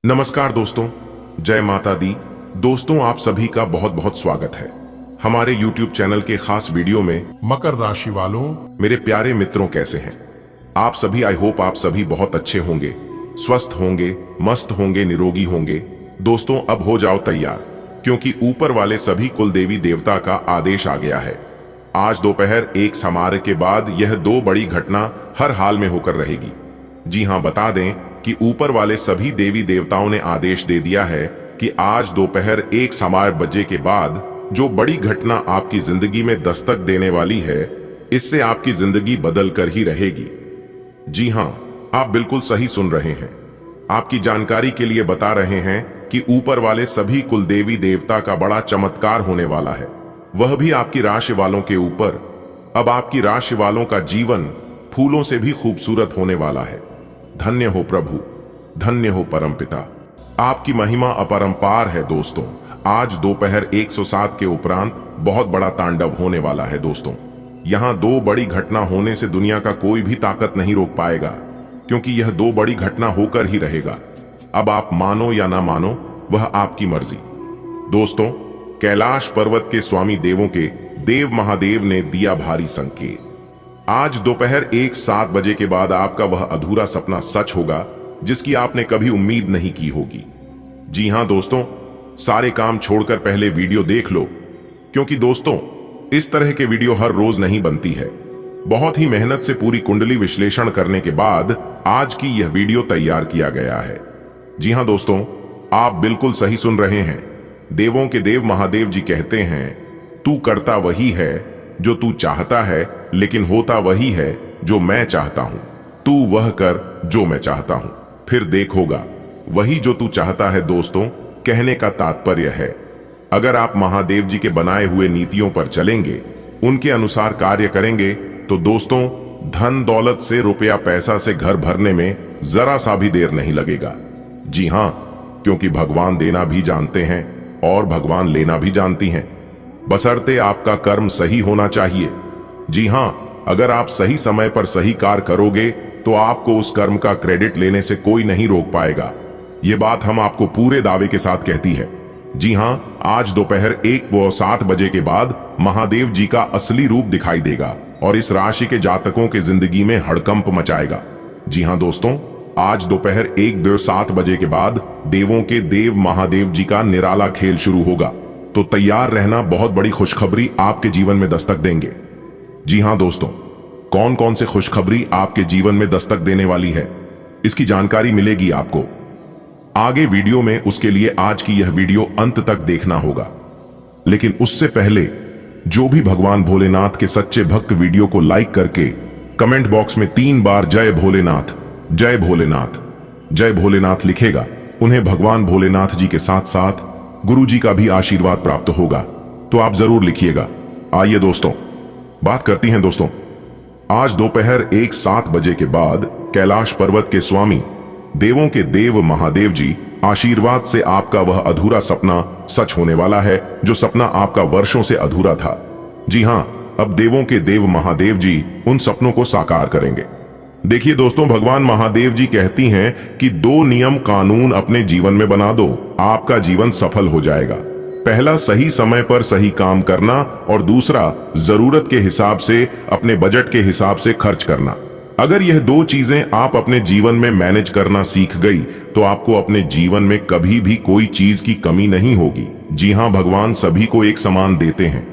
नमस्कार दोस्तों, जय माता दी। दोस्तों, आप सभी का बहुत बहुत स्वागत है हमारे YouTube चैनल के खास वीडियो में। मकर राशि वालों, मेरे प्यारे मित्रों, कैसे हैं आप सभी? आई होप आप सभी बहुत अच्छे होंगे, स्वस्थ होंगे, मस्त होंगे, निरोगी होंगे। दोस्तों, अब हो जाओ तैयार, क्योंकि ऊपर वाले सभी कुल देवी देवता का आदेश आ गया है। आज दोपहर 1 समारोह के बाद यह 2 बड़ी घटना हर हाल में होकर रहेगी। जी हाँ, बता दें कि ऊपर वाले सभी देवी देवताओं ने आदेश दे दिया है कि आज दोपहर 1 समारोह बजे के बाद जो बड़ी घटना आपकी जिंदगी में दस्तक देने वाली है, इससे आपकी जिंदगी बदल कर ही रहेगी। जी हाँ, आप बिल्कुल सही सुन रहे हैं। आपकी जानकारी के लिए बता रहे हैं कि ऊपर वाले सभी कुल देवी देवता का बड़ा चमत्कार होने वाला है, वह भी आपकी राशि वालों के ऊपर। अब आपकी राशि वालों का जीवन फूलों से भी खूबसूरत होने वाला है। धन्य हो प्रभु, धन्य हो परमपिता, आपकी महिमा अपरंपार है। दोस्तों, आज दोपहर 107 के उपरांत बहुत बड़ा तांडव होने वाला है। दोस्तों, यहां 2 बड़ी घटना होने से दुनिया का कोई भी ताकत नहीं रोक पाएगा, क्योंकि यह 2 बड़ी घटना होकर ही रहेगा। अब आप मानो या ना मानो, वह आपकी मर्जी। दोस्तों, कैलाश पर्वत के स्वामी देवों के देव महादेव ने दिया भारी संकेत। आज दोपहर 1:07 बजे के बाद आपका वह अधूरा सपना सच होगा जिसकी आपने कभी उम्मीद नहीं की होगी। जी हां दोस्तों, सारे काम छोड़कर पहले वीडियो देख लो, क्योंकि दोस्तों, इस तरह के वीडियो हर रोज नहीं बनती है। बहुत ही मेहनत से पूरी कुंडली विश्लेषण करने के बाद आज की यह वीडियो तैयार किया गया है। जी हां दोस्तों, आप बिल्कुल सही सुन रहे हैं। देवों के देव महादेव जी कहते हैं, तू करता वही है जो तू चाहता है, लेकिन होता वही है जो मैं चाहता हूं। तू वह कर जो मैं चाहता हूं, फिर देखोगा वही जो तू चाहता है। दोस्तों, कहने का तात्पर्य है, अगर आप महादेव जी के बनाए हुए नीतियों पर चलेंगे, उनके अनुसार कार्य करेंगे, तो दोस्तों, धन दौलत से, रुपया पैसा से घर भरने में जरा सा भी देर नहीं लगेगा। जी हां, क्योंकि भगवान देना भी जानते हैं और भगवान लेना भी जानती हैं, बशर्ते आपका कर्म सही होना चाहिए। जी हां, अगर आप सही समय पर सही कार्य करोगे तो आपको उस कर्म का क्रेडिट लेने से कोई नहीं रोक पाएगा। ये बात हम आपको पूरे दावे के साथ कहती है। जी हां, आज दोपहर 1:07 बजे के बाद महादेव जी का असली रूप दिखाई देगा और इस राशि के जातकों के जिंदगी में हड़कंप मचाएगा। जी हां दोस्तों, आज दोपहर 1:07 बजे के बाद देवों के देव महादेव जी का निराला खेल शुरू होगा, तो तैयार रहना। बहुत बड़ी खुशखबरी आपके जीवन में दस्तक देंगे। जी हां दोस्तों, कौन कौन से खुशखबरी आपके जीवन में दस्तक देने वाली है, इसकी जानकारी मिलेगी आपको आगे वीडियो में। उसके लिए आज की यह वीडियो अंत तक देखना होगा। लेकिन उससे पहले जो भी भगवान भोलेनाथ के सच्चे भक्त वीडियो को लाइक करके कमेंट बॉक्स में 3 बार जय भोलेनाथ, जय भोलेनाथ, जय भोलेनाथ लिखेगा, उन्हें भगवान भोलेनाथ जी के साथ साथ गुरु जी का भी आशीर्वाद प्राप्त होगा। तो आप जरूर लिखिएगा। आइए दोस्तों, बात करती हैं। दोस्तों, आज दोपहर 1:07 बजे के बाद कैलाश पर्वत के स्वामी देवों के देव महादेव जी आशीर्वाद से आपका वह अधूरा सपना सच होने वाला है, जो सपना आपका वर्षों से अधूरा था। जी हां, अब देवों के देव महादेव जी उन सपनों को साकार करेंगे। देखिए दोस्तों, भगवान महादेव जी कहती हैं कि 2 नियम कानून अपने जीवन में बना दो, आपका जीवन सफल हो जाएगा। पहला, सही समय पर सही काम करना, और दूसरा, जरूरत के हिसाब से, अपने बजट के हिसाब से खर्च करना। अगर यह 2 चीजें आप अपने जीवन में मैनेज करना सीख गई, तो आपको अपने जीवन में कभी भी कोई चीज की कमी नहीं होगी। जी हां, भगवान सभी को एक समान देते हैं।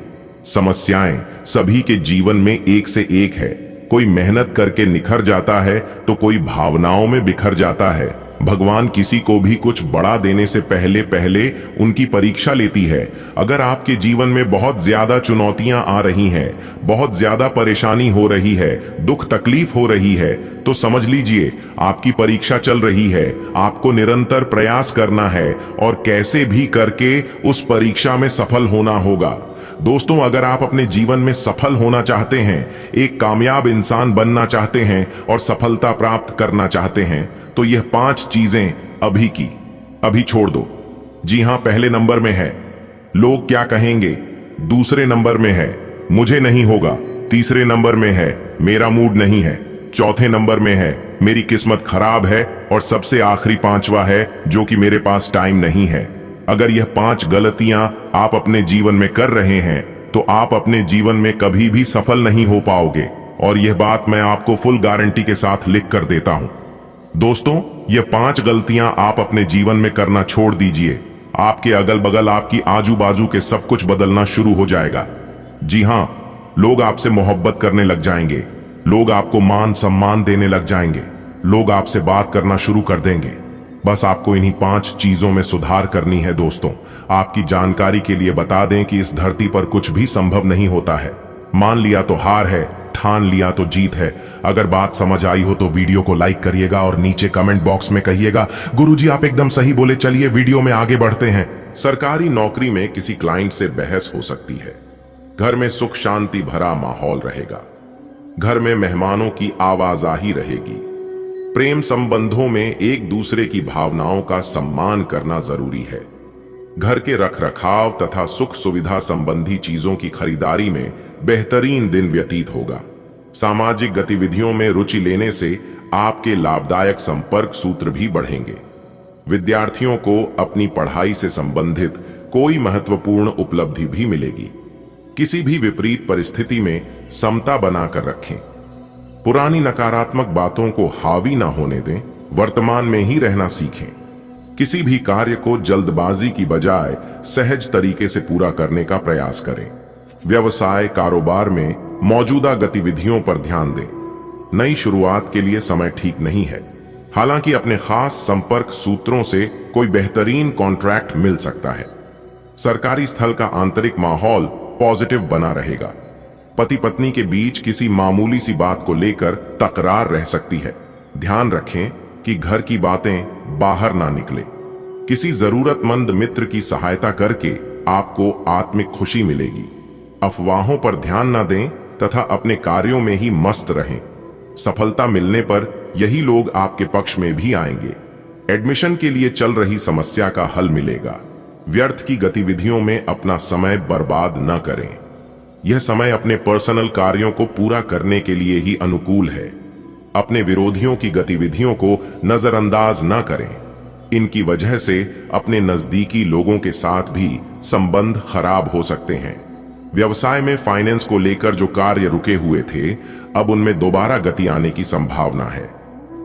समस्याएं सभी के जीवन में एक से एक है। कोई मेहनत करके निखर जाता है, तो कोई भावनाओं में बिखर जाता है। भगवान किसी को भी कुछ बड़ा देने से पहले पहले उनकी परीक्षा लेती है। अगर आपके जीवन में बहुत ज्यादा चुनौतियां आ रही हैं, बहुत ज्यादा परेशानी हो रही है, दुख तकलीफ हो रही है, तो समझ लीजिए आपकी परीक्षा चल रही है। आपको निरंतर प्रयास करना है और कैसे भी करके उस परीक्षा में सफल होना होगा। दोस्तों, अगर आप अपने जीवन में सफल होना चाहते हैं, एक कामयाब इंसान बनना चाहते हैं और सफलता प्राप्त करना चाहते हैं, तो यह 5 चीजें अभी की अभी छोड़ दो। जी हां, पहले नंबर में है लोग क्या कहेंगे, दूसरे नंबर में है मुझे नहीं होगा, तीसरे नंबर में है मेरा मूड नहीं है, चौथे नंबर में है मेरी किस्मत खराब है, और सबसे आखिरी पांचवा है जो कि मेरे पास टाइम नहीं है। अगर यह 5 गलतियां आप अपने जीवन में कर रहे हैं तो आप अपने जीवन में कभी भी सफल नहीं हो पाओगे, और यह बात मैं आपको फुल गारंटी के साथ लिख कर देता हूं। दोस्तों, ये 5 गलतियां आप अपने जीवन में करना छोड़ दीजिए, आपके अगल बगल, आपकी आजू बाजू के सब कुछ बदलना शुरू हो जाएगा। जी हां, लोग आपसे मोहब्बत करने लग जाएंगे, लोग आपको मान सम्मान देने लग जाएंगे, लोग आपसे बात करना शुरू कर देंगे। बस आपको इन्हीं 5 चीजों में सुधार करनी है। दोस्तों, आपकी जानकारी के लिए बता दें कि इस धरती पर कुछ भी संभव नहीं होता है। मान लिया तो हार है, ठान लिया तो जीत है। अगर बात समझ आई हो तो वीडियो को लाइक करिएगा और नीचे कमेंट बॉक्स में कहिएगा गुरुजी आप एकदम सही बोले। चलिए वीडियो में आगे बढ़ते हैं। सरकारी नौकरी में किसी क्लाइंट से बहस हो सकती है। घर में सुख शांति भरा माहौल रहेगा। घर में मेहमानों की आवाजाही रहेगी। प्रेम संबंधों में एक दूसरे की भावनाओं का सम्मान करना जरूरी है। घर के रखरखाव तथा सुख सुविधा संबंधी चीजों की खरीदारी में बेहतरीन दिन व्यतीत होगा। सामाजिक गतिविधियों में रुचि लेने से आपके लाभदायक संपर्क सूत्र भी बढ़ेंगे। विद्यार्थियों को अपनी पढ़ाई से संबंधित कोई महत्वपूर्ण उपलब्धि भी मिलेगी। किसी भी विपरीत परिस्थिति में समता बनाकर रखें। पुरानी नकारात्मक बातों को हावी ना होने दें, वर्तमान में ही रहना सीखें। किसी भी कार्य को जल्दबाजी की बजाय सहज तरीके से पूरा करने का प्रयास करें। व्यवसाय कारोबार में मौजूदा गतिविधियों पर ध्यान दें। नई शुरुआत के लिए समय ठीक नहीं है, हालांकि अपने खास संपर्क सूत्रों से कोई बेहतरीन कॉन्ट्रैक्ट मिल सकता है। सरकारी स्थल का आंतरिक माहौल पॉजिटिव बना रहेगा। पति पत्नी के बीच किसी मामूली सी बात को लेकर तकरार रह सकती है। ध्यान रखें कि घर की बातें बाहर ना निकले। किसी जरूरतमंद मित्र की सहायता करके आपको आत्मिक खुशी मिलेगी। अफवाहों पर ध्यान ना दें तथा अपने कार्यों में ही मस्त रहें। सफलता मिलने पर यही लोग आपके पक्ष में भी आएंगे। एडमिशन के लिए चल रही समस्या का हल मिलेगा। व्यर्थ की गतिविधियों में अपना समय बर्बाद न करें। यह समय अपने पर्सनल कार्यों को पूरा करने के लिए ही अनुकूल है। अपने विरोधियों की गतिविधियों को नजरअंदाज न करें। इनकी वजह से अपने नजदीकी लोगों के साथ भी संबंध खराब हो सकते हैं। व्यवसाय में फाइनेंस को लेकर जो कार्य रुके हुए थे, अब उनमें दोबारा गति आने की संभावना है।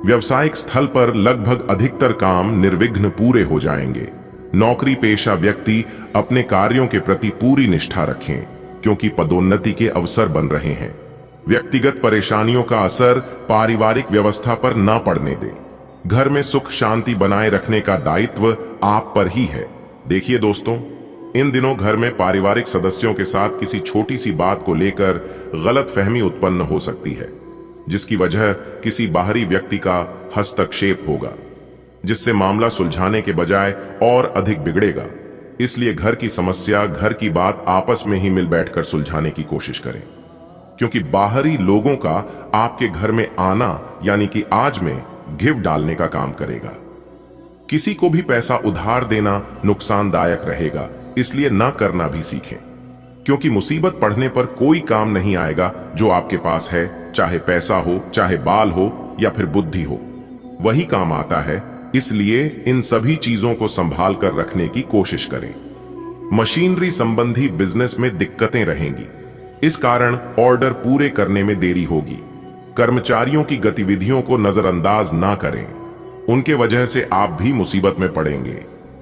व्यवसायिक स्थल पर लगभग अधिकतर काम निर्विघ्न पूरे हो जाएंगे। नौकरी पेशा व्यक्ति अपने कार्यों के प्रति पूरी निष्ठा रखें, क्योंकि पदोन्नति के अवसर बन रहे हैं। व्यक्तिगत परेशानियों का असर पारिवारिक व्यवस्था पर न पड़ने दें। घर में सुख शांति बनाए रखने का दायित्व आप पर ही है। देखिए दोस्तों, इन दिनों घर में पारिवारिक सदस्यों के साथ किसी छोटी सी बात को लेकर गलतफहमी उत्पन्न हो सकती है, जिसकी वजह किसी बाहरी व्यक्ति का हस्तक्षेप होगा, जिससे मामला सुलझाने के बजाय और अधिक बिगड़ेगा। इसलिए घर की समस्या, घर की बात आपस में ही मिल बैठकर सुलझाने की कोशिश करें, क्योंकि बाहरी लोगों का आपके घर में आना यानी कि आज में घिव डालने का काम करेगा। किसी को भी पैसा उधार देना नुकसानदायक रहेगा, इसलिए ना करना भी सीखें, क्योंकि मुसीबत पड़ने पर कोई काम नहीं आएगा जो आपके पास है, चाहे पैसा हो, चाहे बाल हो या फिर बुद्धि हो, वही काम आता है। इसलिए इन सभी चीजों को संभाल कर रखने की कोशिश करें। मशीनरी संबंधी बिजनेस में दिक्कतें रहेंगी, इस कारण ऑर्डर पूरे करने में देरी होगी। कर्मचारियों की गतिविधियों को नजरअंदाज ना करें, उनके वजह से आप भी मुसीबत में पड़ेंगे।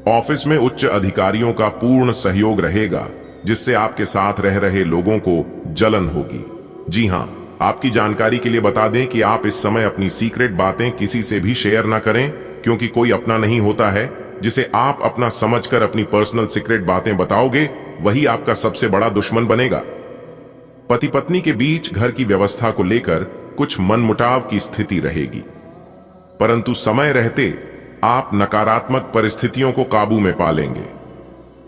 ऑफिस में उच्च अधिकारियों का पूर्ण सहयोग रहेगा, जिससे आपके साथ रह रहे लोगों को जलन होगी। जी हां, आपकी जानकारी के लिए बता दें कि आप इस समय अपनी सीक्रेट बातें किसी से भी शेयर ना करें, क्योंकि कोई अपना नहीं होता है। जिसे आप अपना समझकर अपनी पर्सनल सीक्रेट बातें बताओगे, वही आपका सबसे बड़ा दुश्मन बनेगा। पति पत्नी के बीच घर की व्यवस्था को लेकर कुछ मनमुटाव की स्थिति रहेगी, परंतु समय रहते आप नकारात्मक परिस्थितियों को काबू में पा लेंगे।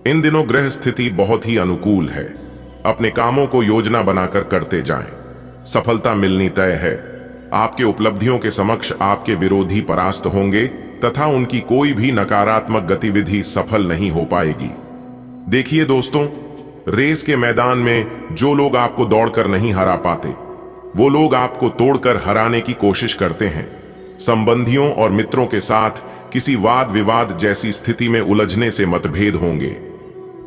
इन दिनों ग्रह स्थिति बहुत ही अनुकूल है। अपने कामों को योजना बनाकर करते जाएं, सफलता मिलनी तय है। आपके उपलब्धियों के समक्ष आपके विरोधी परास्त होंगे तथा उनकी कोई भी नकारात्मक गतिविधि सफल नहीं हो पाएगी। देखिए दोस्तों, रेस के मैदान में जो लोग आपको दौड़कर नहीं हरा पाते, वो लोग आपको तोड़कर हराने की कोशिश करते हैं। संबंधियों और मित्रों के साथ किसी वाद विवाद जैसी स्थिति में उलझने से मतभेद होंगे,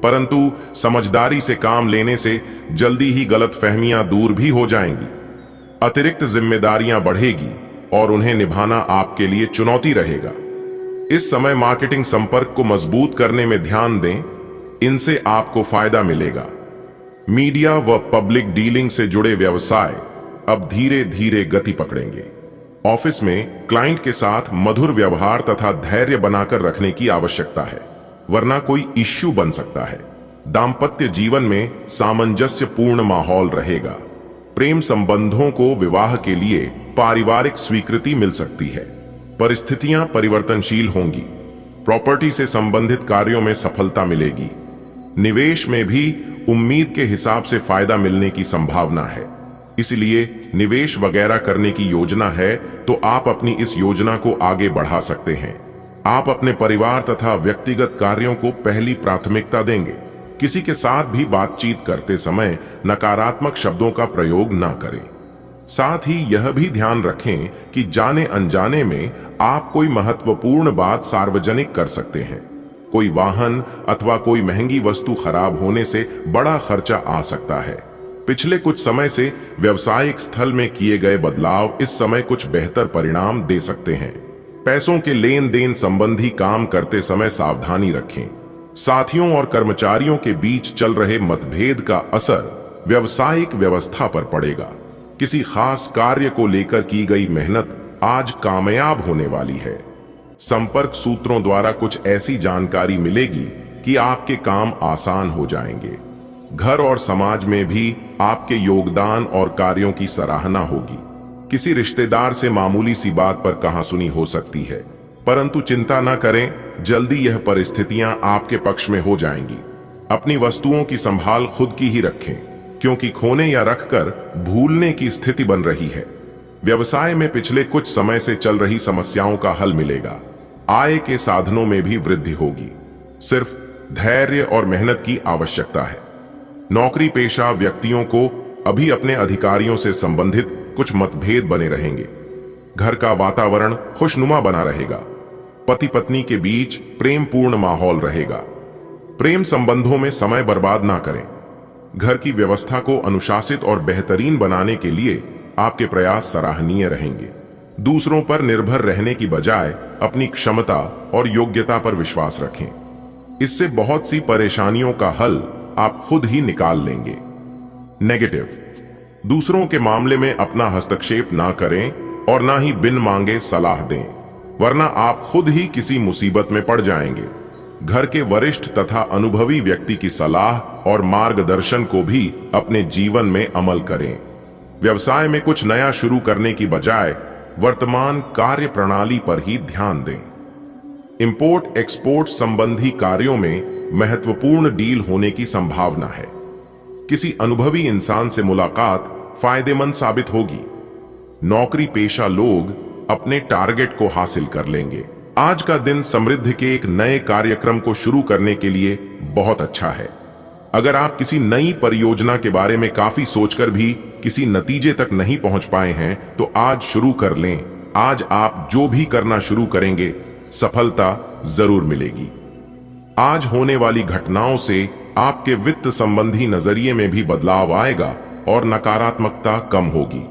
परंतु समझदारी से काम लेने से जल्दी ही गलतफहमियां दूर भी हो जाएंगी। अतिरिक्त जिम्मेदारियां बढ़ेगी और उन्हें निभाना आपके लिए चुनौती रहेगा। इस समय मार्केटिंग संपर्क को मजबूत करने में ध्यान दें, इनसे आपको फायदा मिलेगा। मीडिया व पब्लिक डीलिंग से जुड़े व्यवसाय अब धीरे धीरे गति पकड़ेंगे। ऑफिस में क्लाइंट के साथ मधुर व्यवहार तथा धैर्य बनाकर रखने की आवश्यकता है, वरना कोई इश्यू बन सकता है। दाम्पत्य जीवन में सामंजस्यपूर्ण माहौल रहेगा। प्रेम संबंधों को विवाह के लिए पारिवारिक स्वीकृति मिल सकती है। परिस्थितियां परिवर्तनशील होंगी। प्रॉपर्टी से संबंधित कार्यों में सफलता मिलेगी। निवेश में भी उम्मीद के हिसाब से फायदा मिलने की संभावना है, इसलिए निवेश वगैरह करने की योजना है तो आप अपनी इस योजना को आगे बढ़ा सकते हैं। आप अपने परिवार तथा व्यक्तिगत कार्यों को पहली प्राथमिकता देंगे। किसी के साथ भी बातचीत करते समय नकारात्मक शब्दों का प्रयोग ना करें। साथ ही यह भी ध्यान रखें कि जाने अनजाने में आप कोई महत्वपूर्ण बात सार्वजनिक कर सकते हैं। कोई वाहन अथवा कोई महंगी वस्तु खराब होने से बड़ा खर्चा आ सकता है। पिछले कुछ समय से व्यवसायिक स्थल में किए गए बदलाव इस समय कुछ बेहतर परिणाम दे सकते हैं। पैसों के लेन देन संबंधी काम करते समय सावधानी रखें। साथियों और कर्मचारियों के बीच चल रहे मतभेद का असर व्यवसायिक व्यवस्था पर पड़ेगा। किसी खास कार्य को लेकर की गई मेहनत आज कामयाब होने वाली है। संपर्क सूत्रों द्वारा कुछ ऐसी जानकारी मिलेगी कि आपके काम आसान हो जाएंगे। घर और समाज में भी आपके योगदान और कार्यों की सराहना होगी। किसी रिश्तेदार से मामूली सी बात पर कहासुनी हो सकती है, परंतु चिंता न करें, जल्दी यह परिस्थितियां आपके पक्ष में हो जाएंगी। अपनी वस्तुओं की संभाल खुद की ही रखें, क्योंकि खोने या रखकर भूलने की स्थिति बन रही है। व्यवसाय में पिछले कुछ समय से चल रही समस्याओं का हल मिलेगा। आय के साधनों में भी वृद्धि होगी। सिर्फ धैर्य और मेहनत की आवश्यकता है। नौकरी पेशा व्यक्तियों को अभी अपने अधिकारियों से संबंधित कुछ मतभेद बने रहेंगे। घर का वातावरण खुशनुमा बना रहेगा। पति पत्नी के बीच प्रेमपूर्ण माहौल रहेगा। प्रेम संबंधों में समय बर्बाद ना करें। घर की व्यवस्था को अनुशासित और बेहतरीन बनाने के लिए आपके प्रयास सराहनीय रहेंगे। दूसरों पर निर्भर रहने की बजाय अपनी क्षमता और योग्यता पर विश्वास रखें। इससे बहुत सी परेशानियों का हल आप खुद ही निकाल लेंगे। नेगेटिव, दूसरों के मामले में अपना हस्तक्षेप ना करें और ना ही बिन मांगे सलाह दें, वरना आप खुद ही किसी मुसीबत में पड़ जाएंगे। घर के वरिष्ठ तथा अनुभवी व्यक्ति की सलाह और मार्गदर्शन को भी अपने जीवन में अमल करें। व्यवसाय में कुछ नया शुरू करने की बजाय वर्तमान कार्य प्रणाली पर ही ध्यान दें। इंपोर्ट एक्सपोर्ट संबंधी कार्यों में महत्वपूर्ण डील होने की संभावना है। किसी अनुभवी इंसान से मुलाकात फायदेमंद साबित होगी। नौकरी पेशा लोग अपने टारगेट को हासिल कर लेंगे। आज का दिन समृद्धि के एक नए कार्यक्रम को शुरू करने के लिए बहुत अच्छा है। अगर आप किसी नई परियोजना के बारे में काफी सोचकर भी किसी नतीजे तक नहीं पहुंच पाए हैं, तो आज शुरू कर लें। आज आप जो भी करना शुरू करेंगे, सफलता जरूर मिलेगी। आज होने वाली घटनाओं से आपके वित्त संबंधी नजरिए में भी बदलाव आएगा और नकारात्मकता कम होगी।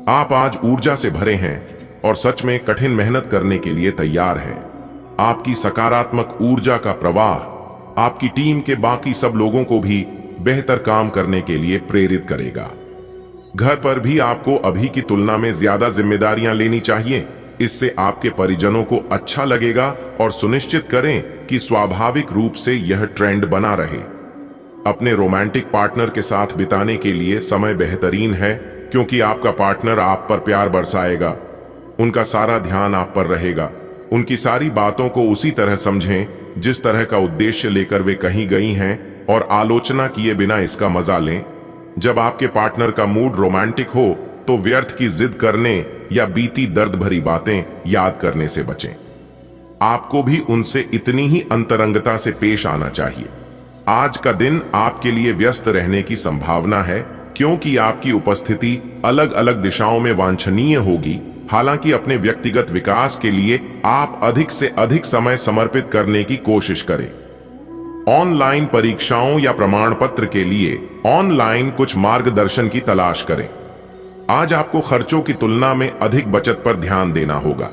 आप आज ऊर्जा से भरे हैं और सच में कठिन मेहनत करने के लिए तैयार हैं। आपकी सकारात्मक ऊर्जा का प्रवाह आपकी टीम के बाकी सब लोगों को भी बेहतर काम करने के लिए प्रेरित करेगा। घर पर भी आपको अभी की तुलना में ज्यादा जिम्मेदारियां लेनी चाहिए। इससे आपके परिजनों को अच्छा लगेगा और सुनिश्चित करें कि स्वाभाविक रूप से यह ट्रेंड बना रहे। अपने रोमांटिक पार्टनर के साथ बिताने के लिए समय बेहतरीन है, क्योंकि आपका पार्टनर आप पर प्यार बरसाएगा। उनका सारा ध्यान आप पर रहेगा। उनकी सारी बातों को उसी तरह समझें जिस तरह का उद्देश्य लेकर वे कहीं गई हैं, और आलोचना किए बिना इसका मजा लें। जब आपके पार्टनर का मूड रोमांटिक हो तो व्यर्थ की जिद करने या बीती दर्द भरी बातें याद करने से बचें। आपको भी उनसे इतनी ही अंतरंगता से पेश आना चाहिए। आज का दिन आपके लिए व्यस्त रहने की संभावना है, क्योंकि आपकी उपस्थिति अलग अलग दिशाओं में वांछनीय होगी हालांकि अपने व्यक्तिगत विकास के लिए आप अधिक से अधिक समय समर्पित करने की कोशिश करें। ऑनलाइन परीक्षाओं या प्रमाण पत्र के लिए ऑनलाइन कुछ मार्गदर्शन की तलाश करें। आज आपको खर्चों की तुलना में अधिक बचत पर ध्यान देना होगा।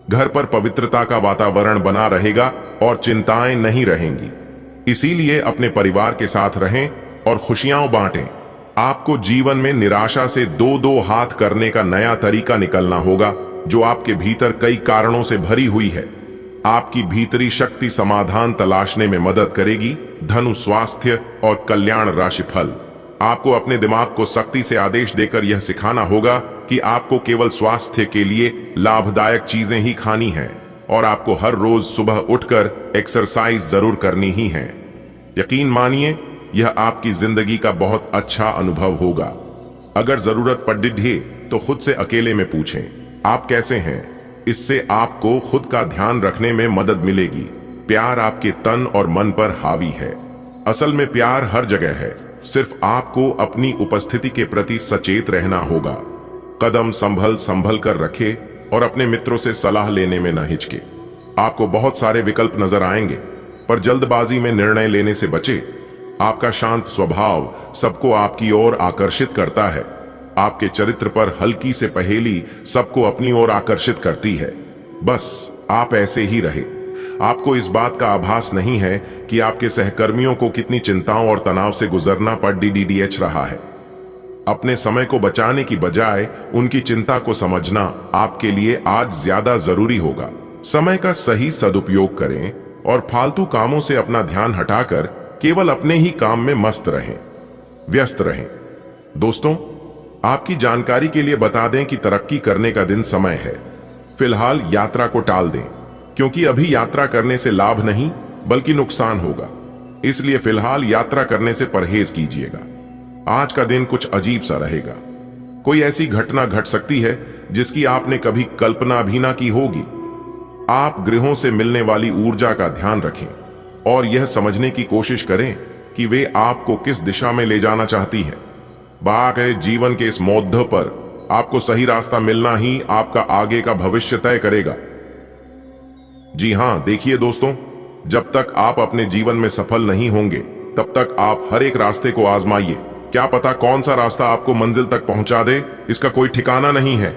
घर पर पवित्रता का वातावरण बना रहेगा और चिंताएं नहीं रहेंगी। इसीलिए अपने परिवार के साथ रहें और खुशियां बांटें। आपको जीवन में निराशा से दो हाथ करने का नया तरीका निकलना होगा, जो आपके भीतर कई कारणों से भरी हुई है। आपकी भीतरी शक्ति समाधान तलाशने में मदद करेगी। धनु स्वास्थ्य और कल्याण राशिफल। आपको अपने दिमाग को सख्ती से आदेश देकर यह सिखाना होगा कि आपको केवल स्वास्थ्य के लिए लाभदायक चीजें ही खानी हैं और आपको हर रोज सुबह उठकर एक्सरसाइज जरूर करनी ही है। यकीन मानिए, यह आपकी जिंदगी का बहुत अच्छा अनुभव होगा। अगर जरूरत पड़े तो खुद से अकेले में पूछें, आप कैसे हैं? इससे आपको खुद का ध्यान रखने में मदद मिलेगी। प्यार आपके तन और मन पर हावी है। असल में प्यार हर जगह है, सिर्फ आपको अपनी उपस्थिति के प्रति सचेत रहना होगा। कदम संभल कर रखे और अपने मित्रों से सलाह लेने में न हिचके। आपको बहुत सारे विकल्प नजर आएंगे, पर जल्दबाजी में निर्णय लेने से बचे। आपका शांत स्वभाव सबको आपकी ओर आकर्षित करता है। आपके चरित्र पर हल्की से पहेली सबको अपनी ओर आकर्षित करती है। बस आप ऐसे ही रहे। आपको इस बात का आभास नहीं है कि आपके सहकर्मियों को कितनी चिंताओं और तनाव से गुजरना पड़ रहा है। अपने समय को बचाने की बजाय उनकी चिंता को समझना आपके लिए आज ज्यादा जरूरी होगा। समय का सही सदुपयोग करें और फालतू कामों से अपना ध्यान हटाकर केवल अपने ही काम में व्यस्त रहें। दोस्तों, आपकी जानकारी के लिए बता दें कि तरक्की करने का दिन समय है। फिलहाल यात्रा को टाल दें, क्योंकि अभी यात्रा करने से लाभ नहीं बल्कि नुकसान होगा। इसलिए फिलहाल यात्रा करने से परहेज कीजिएगा। आज का दिन कुछ अजीब सा रहेगा। कोई ऐसी घटना घट सकती है जिसकी आपने कभी कल्पना भी ना की होगी। आप ग्रहों से मिलने वाली ऊर्जा का ध्यान रखें और यह समझने की कोशिश करें कि वे आपको किस दिशा में ले जाना चाहती हैं। बाकी जीवन के इस मोड़ पर आपको सही रास्ता मिलना ही आपका आगे का भविष्य तय करेगा। जी हां, देखिए दोस्तों, जब तक आप अपने जीवन में सफल नहीं होंगे तब तक आप हर एक रास्ते को आजमाइए। क्या पता कौन सा रास्ता आपको मंजिल तक पहुंचा दे, इसका कोई ठिकाना नहीं है।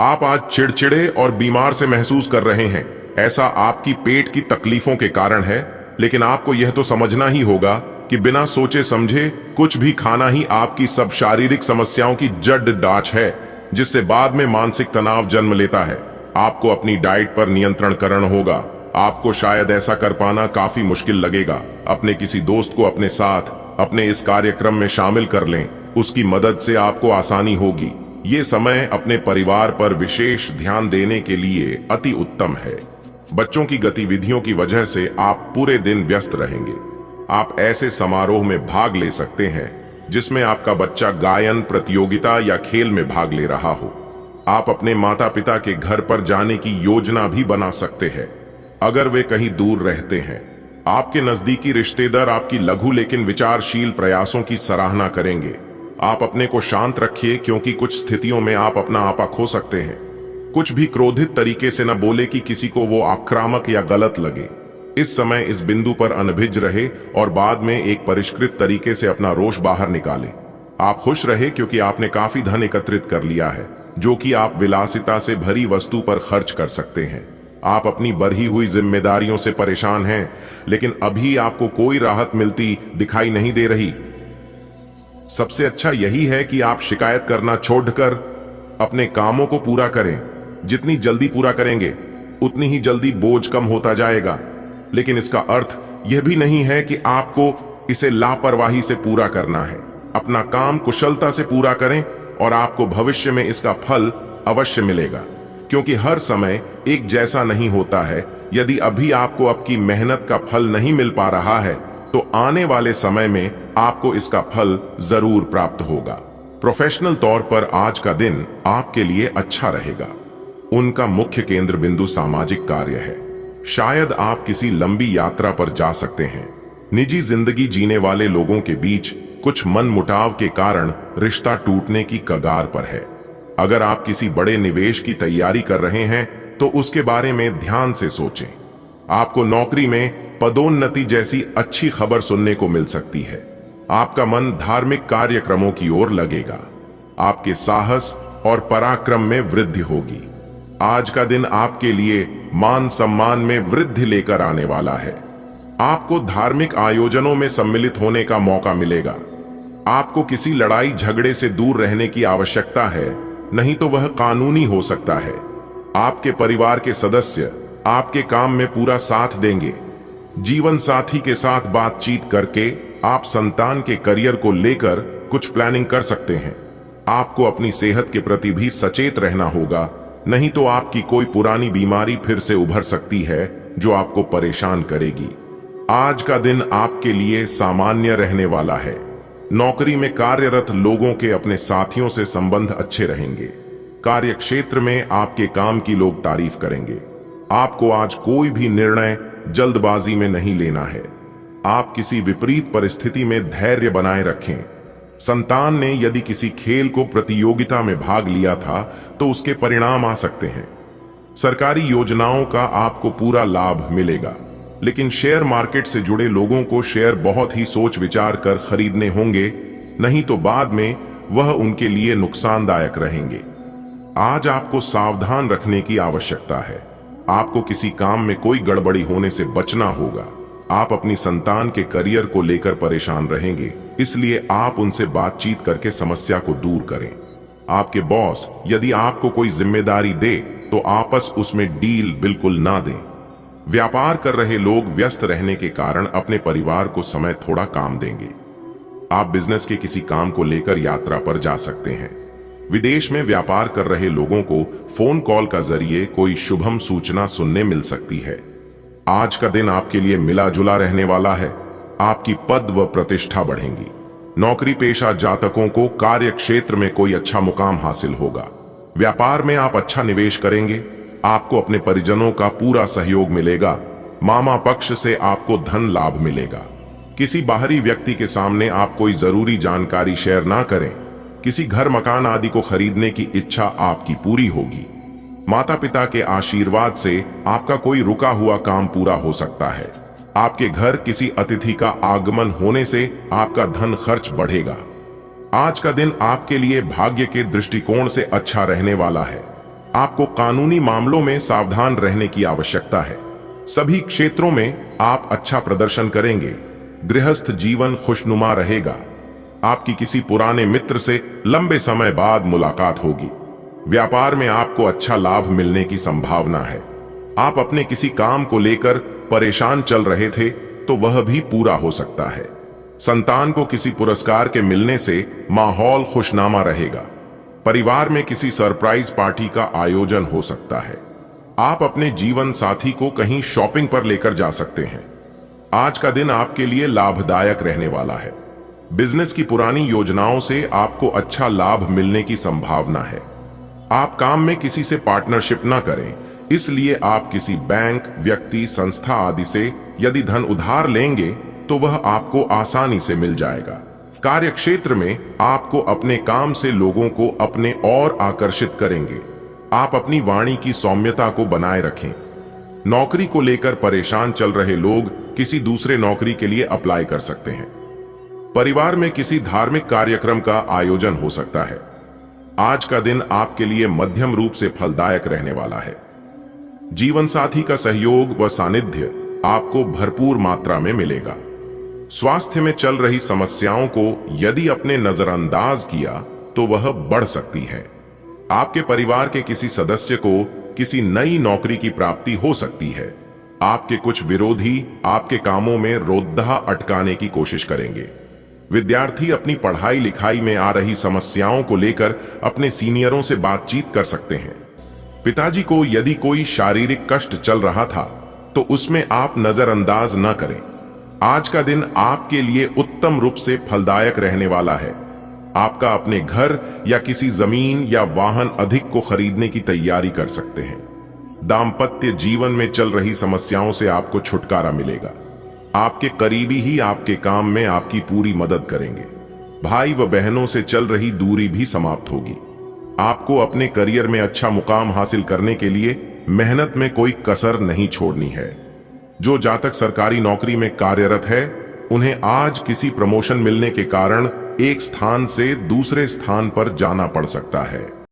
आप आज चिड़चिड़े और बीमार से महसूस कर रहे हैं। ऐसा आपकी पेट की तकलीफों के कारण है, लेकिन आपको यह तो समझना ही होगा कि बिना सोचे समझे कुछ भी खाना ही आपकी सब शारीरिक समस्याओं की जड़ डांच है, जिससे बाद में मानसिक तनाव जन्म लेता है। आपको अपनी डाइट पर नियंत्रण करना होगा। आपको शायद ऐसा कर पाना काफी मुश्किल लगेगा। अपने किसी दोस्त को अपने साथ अपने इस कार्यक्रम में शामिल कर लें, उसकी मदद से आपको आसानी होगी। ये समय अपने परिवार पर विशेष ध्यान देने के लिए अति उत्तम है। बच्चों की गतिविधियों की वजह से आप पूरे दिन व्यस्त रहेंगे। आप ऐसे समारोह में भाग ले सकते हैं जिसमें आपका बच्चा गायन प्रतियोगिता या खेल में भाग ले रहा हो। आप अपने माता पिता के घर पर जाने की योजना भी बना सकते हैं अगर वे कहीं दूर रहते हैं। आपके नजदीकी रिश्तेदार आपकी लघु लेकिन विचारशील प्रयासों की सराहना करेंगे। आप अपने को शांत रखिए, क्योंकि कुछ स्थितियों में आप अपना आपा खो सकते हैं। कुछ भी क्रोधित तरीके से न बोले कि किसी को वो आक्रामक या गलत लगे। इस समय इस बिंदु पर अनभिज्ञ रहे और बाद में एक परिष्कृत तरीके से अपना रोष बाहर निकाले। आप खुश रहे क्योंकि आपने काफी धन एकत्रित कर लिया है, जो कि आप विलासिता से भरी वस्तु पर खर्च कर सकते हैं। आप अपनी बढ़ी हुई जिम्मेदारियों से परेशान हैं, लेकिन अभी आपको कोई राहत मिलती दिखाई नहीं दे रही। सबसे अच्छा यही है कि आप शिकायत करना छोड़कर अपने कामों को पूरा करें। जितनी जल्दी पूरा करेंगे उतनी ही जल्दी बोझ कम होता जाएगा। लेकिन इसका अर्थ यह भी नहीं है कि आपको इसे लापरवाही से पूरा करना है। अपना काम कुशलता से पूरा करें और आपको भविष्य में इसका फल अवश्य मिलेगा, क्योंकि हर समय एक जैसा नहीं होता है। यदि अभी आपको आपकी मेहनत का फल नहीं मिल पा रहा है तो आने वाले समय में आपको इसका फल जरूर प्राप्त होगा। प्रोफेशनल तौर पर आज का दिन आपके लिए अच्छा रहेगा। उनका मुख्य केंद्र बिंदु सामाजिक कार्य है। शायद आप किसी लंबी यात्रा पर जा सकते हैं। निजी जिंदगी जीने वाले लोगों के बीच कुछ मनमुटाव के कारण रिश्ता टूटने की कगार पर है। अगर आप किसी बड़े निवेश की तैयारी कर रहे हैं तो उसके बारे में ध्यान से सोचें। आपको नौकरी में पदोन्नति जैसी अच्छी खबर सुनने को मिल सकती है। आपका मन धार्मिक कार्यक्रमों की ओर लगेगा। आपके साहस और पराक्रम में वृद्धि होगी। आज का दिन आपके लिए मान सम्मान में वृद्धि लेकर आने वाला है। आपको धार्मिक आयोजनों में सम्मिलित होने का मौका मिलेगा। आपको किसी लड़ाई झगड़े से दूर रहने की आवश्यकता है, नहीं तो वह कानूनी हो सकता है। आपके परिवार के सदस्य आपके काम में पूरा साथ देंगे। जीवन साथी के साथ बातचीत करके आप संतान के करियर को लेकर कुछ प्लानिंग कर सकते हैं। आपको अपनी सेहत के प्रति भी सचेत रहना होगा, नहीं तो आपकी कोई पुरानी बीमारी फिर से उभर सकती है जो आपको परेशान करेगी। आज का दिन आपके लिए सामान्य रहने वाला है। नौकरी में कार्यरत लोगों के अपने साथियों से संबंध अच्छे रहेंगे। कार्य क्षेत्र में आपके काम की लोग तारीफ करेंगे। आपको आज कोई भी निर्णय जल्दबाजी में नहीं लेना है। आप किसी विपरीत परिस्थिति में धैर्य बनाए रखें। संतान ने यदि किसी खेल को प्रतियोगिता में भाग लिया था तो उसके परिणाम आ सकते हैं। सरकारी योजनाओं का आपको पूरा लाभ मिलेगा, लेकिन शेयर मार्केट से जुड़े लोगों को शेयर बहुत ही सोच विचार कर खरीदने होंगे, नहीं तो बाद में वह उनके लिए नुकसानदायक रहेंगे। आज आपको सावधान रखने की आवश्यकता है। आपको किसी काम में कोई गड़बड़ी होने से बचना होगा। आप अपनी संतान के करियर को लेकर परेशान रहेंगे, इसलिए आप उनसे बातचीत करके समस्या को दूर करें। आपके बॉस यदि आपको कोई जिम्मेदारी दे तो आपस उसमें डील बिल्कुल ना दें। व्यापार कर रहे लोग व्यस्त रहने के कारण अपने परिवार को समय थोड़ा काम देंगे। आप बिजनेस के किसी काम को लेकर यात्रा पर जा सकते हैं। विदेश में व्यापार कर रहे लोगों को फोन कॉल का जरिए कोई शुभम सूचना सुनने मिल सकती है। आज का दिन आपके लिए मिला जुला रहने वाला है। आपकी पद व प्रतिष्ठा बढ़ेंगी। नौकरी पेशा जातकों को कार्य क्षेत्र में कोई अच्छा मुकाम हासिल होगा। व्यापार में आप अच्छा निवेश करेंगे। आपको अपने परिजनों का पूरा सहयोग मिलेगा। मामा पक्ष से आपको धन लाभ मिलेगा। किसी बाहरी व्यक्ति के सामने आप कोई जरूरी जानकारी शेयर ना करें। किसी घर मकान आदि को खरीदने की इच्छा आपकी पूरी होगी। माता पिता के आशीर्वाद से आपका कोई रुका हुआ काम पूरा हो सकता है। आपके घर किसी अतिथि का आगमन होने से आपका धन खर्च बढ़ेगा। आज का दिन आपके लिए भाग्य के दृष्टिकोण से अच्छा रहने वाला है। आपको कानूनी मामलों में सावधान रहने की आवश्यकता है। सभी क्षेत्रों में आप अच्छा प्रदर्शन करेंगे। गृहस्थ जीवन खुशनुमा रहेगा। आपकी किसी पुराने मित्र से लंबे समय बाद मुलाकात होगी। व्यापार में आपको अच्छा लाभ मिलने की संभावना है। आप अपने किसी काम को लेकर परेशान चल रहे थे तो वह भी पूरा हो सकता है। संतान को किसी पुरस्कार के मिलने से माहौल खुशनुमा रहेगा। परिवार में किसी सरप्राइज पार्टी का आयोजन हो सकता है। आप अपने जीवन साथी को कहीं शॉपिंग पर लेकर जा सकते हैं। आज का दिन आपके लिए लाभदायक रहने वाला है। बिजनेस की पुरानी योजनाओं से आपको अच्छा लाभ मिलने की संभावना है। आप काम में किसी से पार्टनरशिप ना करें, इसलिए आप किसी बैंक, व्यक्ति, संस्था आदि से यदि धन उधार लेंगे तो वह आपको आसानी से मिल जाएगा। कार्य क्षेत्र में आपको अपने काम से लोगों को अपने ओर आकर्षित करेंगे। आप अपनी वाणी की सौम्यता को बनाए रखें। नौकरी को लेकर परेशान चल रहे लोग किसी दूसरे नौकरी के लिए अप्लाई कर सकते हैं। परिवार में किसी धार्मिक कार्यक्रम का आयोजन हो सकता है। आज का दिन आपके लिए मध्यम रूप से फलदायक रहने वाला है। जीवन साथी का सहयोग व सानिध्य आपको भरपूर मात्रा में मिलेगा। स्वास्थ्य में चल रही समस्याओं को यदि अपने नजरअंदाज किया तो वह बढ़ सकती है। आपके परिवार के किसी सदस्य को किसी नई नौकरी की प्राप्ति हो सकती है। आपके कुछ विरोधी आपके कामों में रोकथाम अटकाने की कोशिश करेंगे। विद्यार्थी अपनी पढ़ाई लिखाई में आ रही समस्याओं को लेकर अपने सीनियरों से बातचीत कर सकते हैं। पिताजी को यदि कोई शारीरिक कष्ट चल रहा था तो उसमें आप नजरअंदाज न करें। आज का दिन आपके लिए उत्तम रूप से फलदायक रहने वाला है। आपका अपने घर या किसी जमीन या वाहन अधिक को खरीदने की तैयारी कर सकते हैं। दाम्पत्य जीवन में चल रही समस्याओं से आपको छुटकारा मिलेगा। आपके करीबी ही आपके काम में आपकी पूरी मदद करेंगे। भाई व बहनों से चल रही दूरी भी समाप्त होगी। आपको अपने करियर में अच्छा मुकाम हासिल करने के लिए मेहनत में कोई कसर नहीं छोड़नी है। जो जातक सरकारी नौकरी में कार्यरत है, उन्हें आज किसी प्रमोशन मिलने के कारण एक स्थान से दूसरे स्थान पर जाना पड़ सकता है।